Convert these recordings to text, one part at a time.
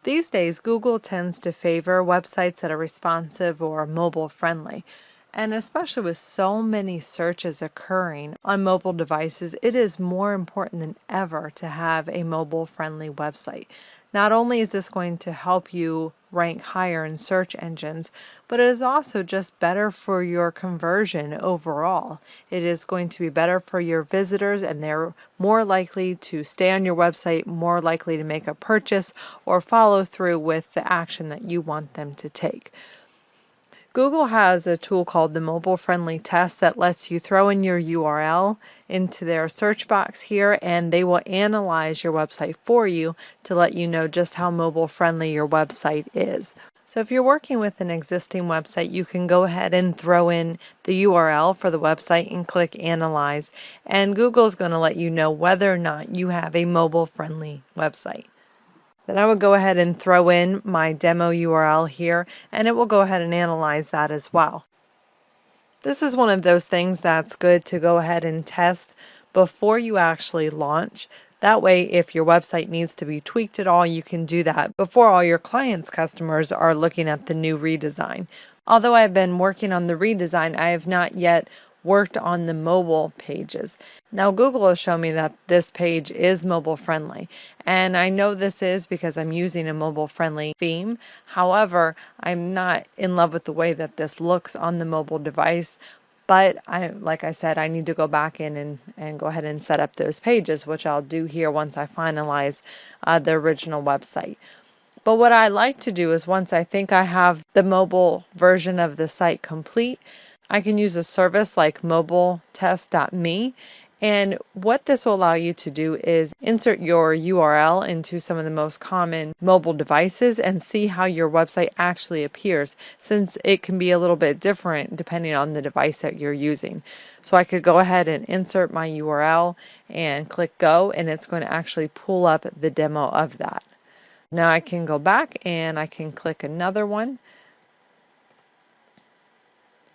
These days, Google tends to favor websites that are responsive or mobile friendly. And especially with so many searches occurring on mobile devices, it is more important than ever to have a mobile friendly website. Not only is this going to help you rank higher in search engines, but it is also just better for your conversion overall. It is going to be better for your visitors, and they're more likely to stay on your website, more likely to make a purchase or follow through with the action that you want them to take. Google has a tool called the Mobile Friendly Test that lets you throw in your URL into their search box here, and they will analyze your website for you to let you know just how mobile friendly your website is. So if you're working with an existing website, you can go ahead and throw in the URL for the website and click Analyze, and Google is going to let you know whether or not you have a mobile friendly website. Then I would go ahead and throw in my demo URL here, and it will go ahead and analyze that as well. This is one of those things that's good to go ahead and test before you actually launch. That way, if your website needs to be tweaked at all, you can do that before all your clients' customers are looking at the new redesign. Although I've been working on the redesign, I have not yet worked on the mobile pages. Now Google has shown me that this page is mobile friendly, and I know this is because I'm using a mobile friendly theme. However, I'm not in love with the way that this looks on the mobile device. But like I said, I need to go back in and go ahead and set up those pages, which I'll do here once I finalize the original website. But what I like to do is once I think I have the mobile version of the site complete, I can use a service like mobiletest.me. And what this will allow you to do is insert your URL into some of the most common mobile devices and see how your website actually appears, since it can be a little bit different depending on the device that you're using. So I could go ahead and insert my URL and click go, and it's going to actually pull up the demo of that. Now I can go back and I can click another one,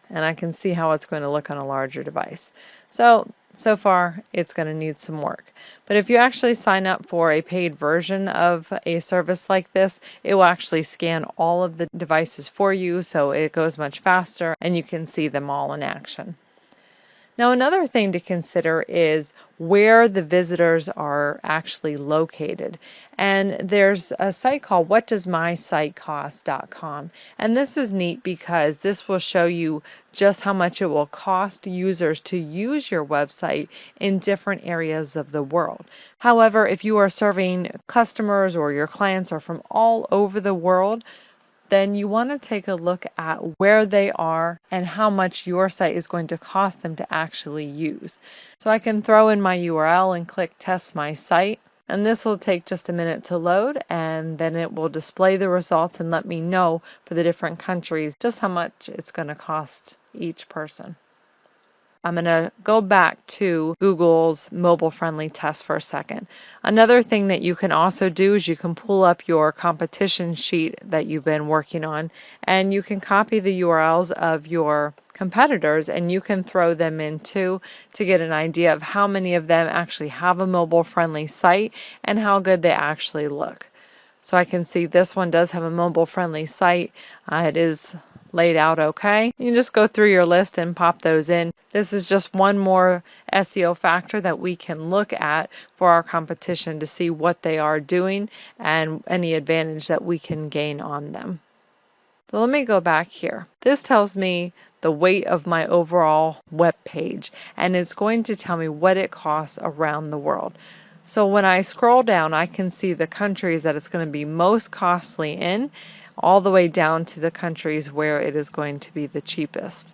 and I can see how it's going to look on a larger device. So far it's going to need some work. But if you actually sign up for a paid version of a service like this, it will actually scan all of the devices for you, so it goes much faster and you can see them all in action. Now, another thing to consider is where the visitors are actually located. And there's a site called whatdoesmysitecost.com. And this is neat because this will show you just how much it will cost users to use your website in different areas of the world. However, if you are serving customers or your clients are from all over the world, then you want to take a look at where they are and how much your site is going to cost them to actually use. So I can throw in my URL and click test my site, and this will take just a minute to load, and then it will display the results and let me know for the different countries just how much it's going to cost each person. I'm going to go back to Google's mobile friendly test for a second. Another thing that you can also do is you can pull up your competition sheet that you've been working on, and you can copy the URLs of your competitors and you can throw them in too to get an idea of how many of them actually have a mobile friendly site and how good they actually look. So I can see this one does have a mobile friendly site. It is laid out okay. You can just go through your list and pop those in. This is just one more SEO factor that we can look at for our competition to see what they are doing and any advantage that we can gain on them. So let me go back here. This tells me the weight of my overall web page, and it's going to tell me what it costs around the world. So when I scroll down, I can see the countries that it's going to be most costly in, all the way down to the countries where it is going to be the cheapest.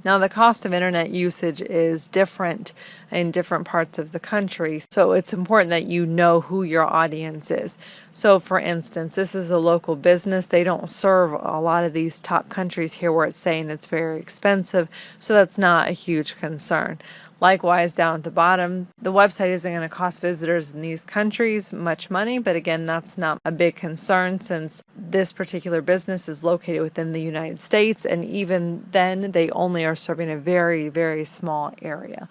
Now, the cost of internet usage is different in different parts of the country, so it's important that you know who your audience is. So, for instance, this is a local business. They don't serve a lot of these top countries here where it's saying it's very expensive, so that's not a huge concern. Likewise, down at the bottom, the website isn't going to cost visitors in these countries much money, but again, that's not a big concern since this particular business is located within the United States, and even then, they only are serving a very, very small area.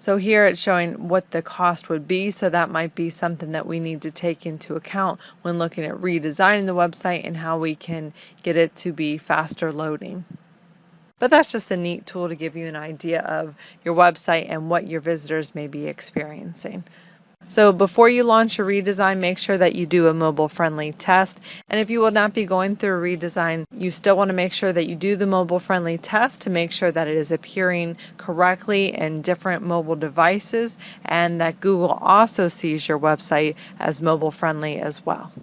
So here it's showing what the cost would be, so that might be something that we need to take into account when looking at redesigning the website and how we can get it to be faster loading. But that's just a neat tool to give you an idea of your website and what your visitors may be experiencing. So before you launch a redesign, make sure that you do a mobile-friendly test. And if you will not be going through a redesign, you still want to make sure that you do the mobile-friendly test to make sure that it is appearing correctly in different mobile devices and that Google also sees your website as mobile-friendly as well.